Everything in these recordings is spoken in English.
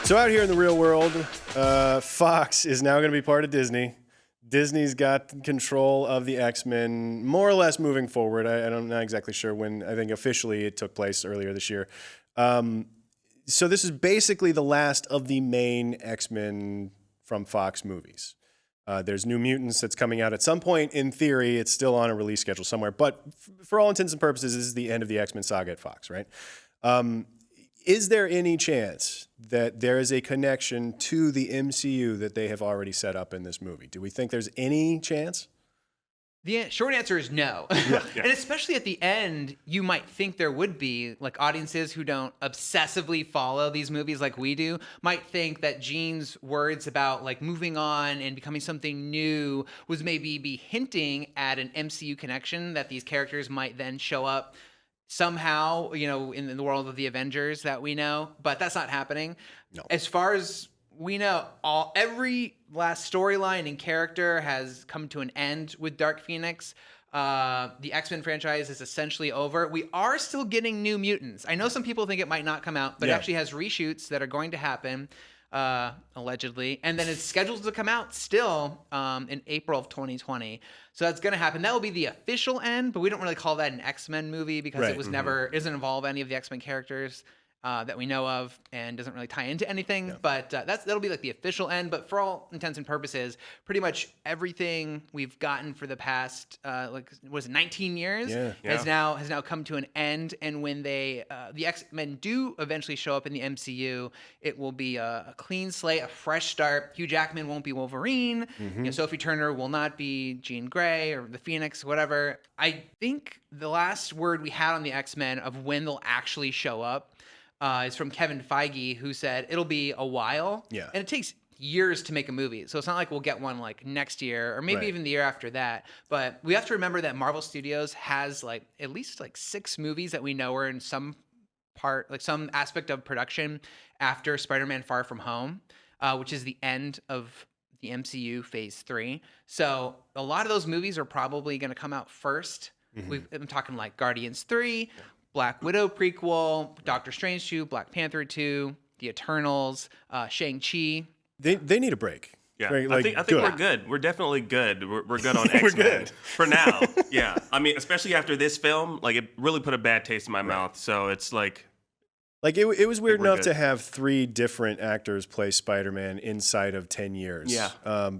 So out here in the real world, Fox is now going to be part of Disney. Disney's got control of the X-Men more or less moving forward. I'm not exactly sure when. I think officially it took place earlier this year. So this is basically the last of the main X-Men from Fox movies. There's New Mutants that's coming out at some point. In theory, it's still on a release schedule somewhere. But for all intents and purposes, this is the end of the X-Men saga at Fox, right? Is there any chance that there is a connection to the MCU that they have already set up in this movie? Do we think there's any chance? The short answer is no. Yeah. And especially at the end, you might think there would be, like, audiences who don't obsessively follow these movies like we do might think that Jean's words about, like, moving on and becoming something new was maybe be hinting at an MCU connection, that these characters might then show up somehow, you know, in the world of the Avengers that we know, but that's not happening. No. As far as we know, every last storyline and character has come to an end with Dark Phoenix. The X-Men franchise is essentially over. We are still getting New Mutants. I know some people think it might not come out, but it actually has reshoots that are going to happen, allegedly. And then it's scheduled to come out still in April of 2020. So that's going to happen. That will be the official end, but we don't really call that an X-Men movie because it was never, it doesn't involve any of the X-Men characters that we know of, and doesn't really tie into anything. Yeah. But that'll be like the official end. But for all intents and purposes, pretty much everything we've gotten for the past 19 years has now come to an end. And when the X-Men do eventually show up in the MCU, it will be a clean slate, a fresh start. Hugh Jackman won't be Wolverine. You know, Sophie Turner will not be Jean Grey or the Phoenix, whatever. I think the last word we had on the X-Men of when they'll actually show up is from Kevin Feige, who said it'll be a while. Yeah. And it takes years to make a movie. So it's not like we'll get one like next year or maybe even the year after that. But we have to remember that Marvel Studios has like at least like 6 movies that we know are in some part, like some aspect of production after Spider-Man Far From Home, which is the end of the MCU Phase 3. So a lot of those movies are probably going to come out first. I'm talking like Guardians 3, Black Widow prequel, Doctor Strange 2, Black Panther 2, The Eternals, Shang-Chi. They need a break. Yeah, right? I think we're good. We're definitely good. We're good on X-Men. We're good. For now. Yeah. I mean, especially after this film, like it really put a bad taste in my mouth. So it's like it was weird enough to have 3 different actors play Spider-Man inside of 10 years. Yeah.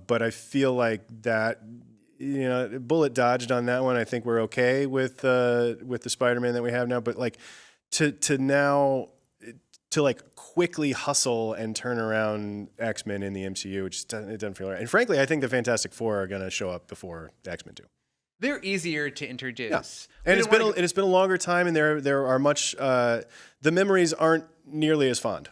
But I feel like that, you know, bullet dodged on that one. I think we're okay with the Spider-Man that we have now. But like to like quickly hustle and turn around X-Men in the MCU, it doesn't feel right. And frankly, I think the Fantastic Four are going to show up before the X-Men do. They're easier to introduce. Yeah. And it's been a longer time, and there are much the memories aren't nearly as fond.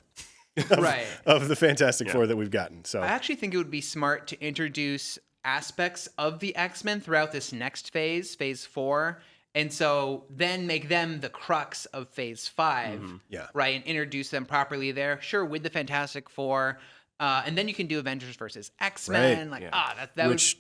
Of the Fantastic Four that we've gotten. So I actually think it would be smart to introduce aspects of the X-Men throughout this next phase, Phase 4, and so then make them the crux of Phase 5, right, and introduce them properly there. Sure, with the Fantastic Four, and then you can do Avengers versus X-Men.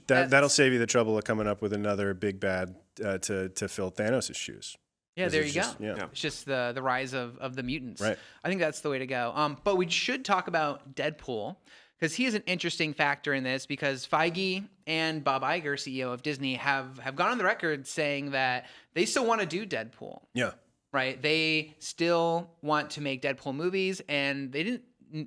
That'll save you the trouble of coming up with another big bad to fill Thanos' shoes. Yeah, there you go. It's just the rise of the mutants. Right. I think that's the way to go. But we should talk about Deadpool, because he is an interesting factor in this, because Feige and Bob Iger, CEO of Disney, have gone on the record saying that they still want to do Deadpool. Yeah. Right? They still want to make Deadpool movies, and they didn't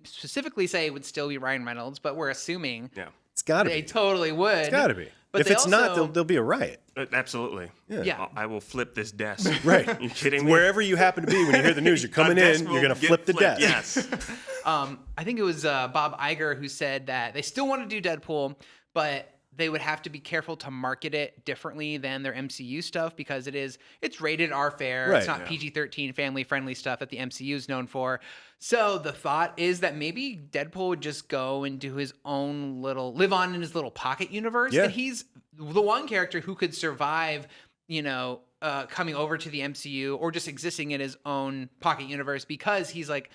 specifically say it would still be Ryan Reynolds, but we're assuming it's got to be. They totally would. It's got to be. But if it's not, there'll be a riot. Absolutely. Yeah. I will flip this desk. Right. You kidding me? Wherever you happen to be when you hear the news, you're coming in, you're going to flip the desk. Yes. I think it was Bob Iger who said that they still want to do Deadpool, but they would have to be careful to market it differently than their MCU stuff, because it's rated R fare. Right. It's not PG-13 family-friendly stuff that the MCU is known for. So the thought is that maybe Deadpool would just go and do his own live on in his little pocket universe. Yeah. And he's the one character who could survive, coming over to the MCU or just existing in his own pocket universe, because he's like,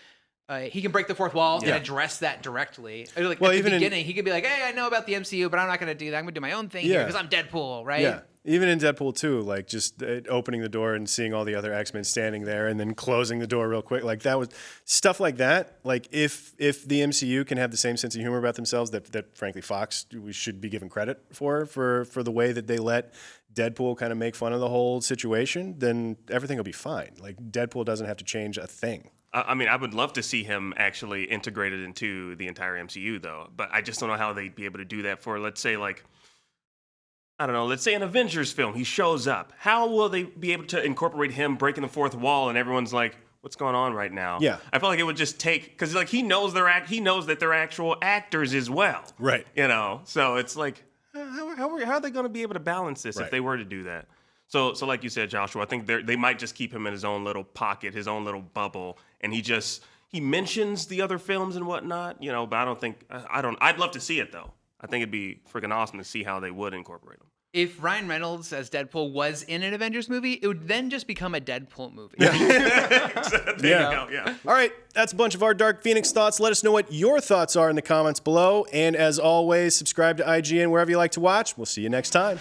he can break the fourth wall and address that directly. Like at the beginning, he could be like, "Hey, I know about the MCU, but I'm not going to do that. I'm going to do my own thing here because I'm Deadpool, right?" Yeah. Even in Deadpool 2, like just opening the door and seeing all the other X-Men standing there and then closing the door real quick, like that was stuff like that. Like if the MCU can have the same sense of humor about themselves that frankly Fox we should be given credit for the way that they let Deadpool kind of make fun of the whole situation, then everything will be fine. Like Deadpool doesn't have to change a thing. I mean, I would love to see him actually integrated into the entire MCU, though. But I just don't know how they'd be able to do that for, let's say, like, I don't know, let's say an Avengers film, he shows up. How will they be able to incorporate him breaking the fourth wall and everyone's like, what's going on right now? Yeah. I feel like it would just take, because like he knows that they're actual actors as well. Right. You know, so it's like, how are they going to be able to balance this if they were to do that? So like you said, Joshua, I think they might just keep him in his own little pocket, his own little bubble, and he mentions the other films and whatnot, you know, but I'd love to see it though. I think it'd be freaking awesome to see how they would incorporate them. If Ryan Reynolds as Deadpool was in an Avengers movie, it would then just become a Deadpool movie. There you go, yeah. All right, that's a bunch of our Dark Phoenix thoughts. Let us know what your thoughts are in the comments below. And as always, subscribe to IGN wherever you like to watch. We'll see you next time.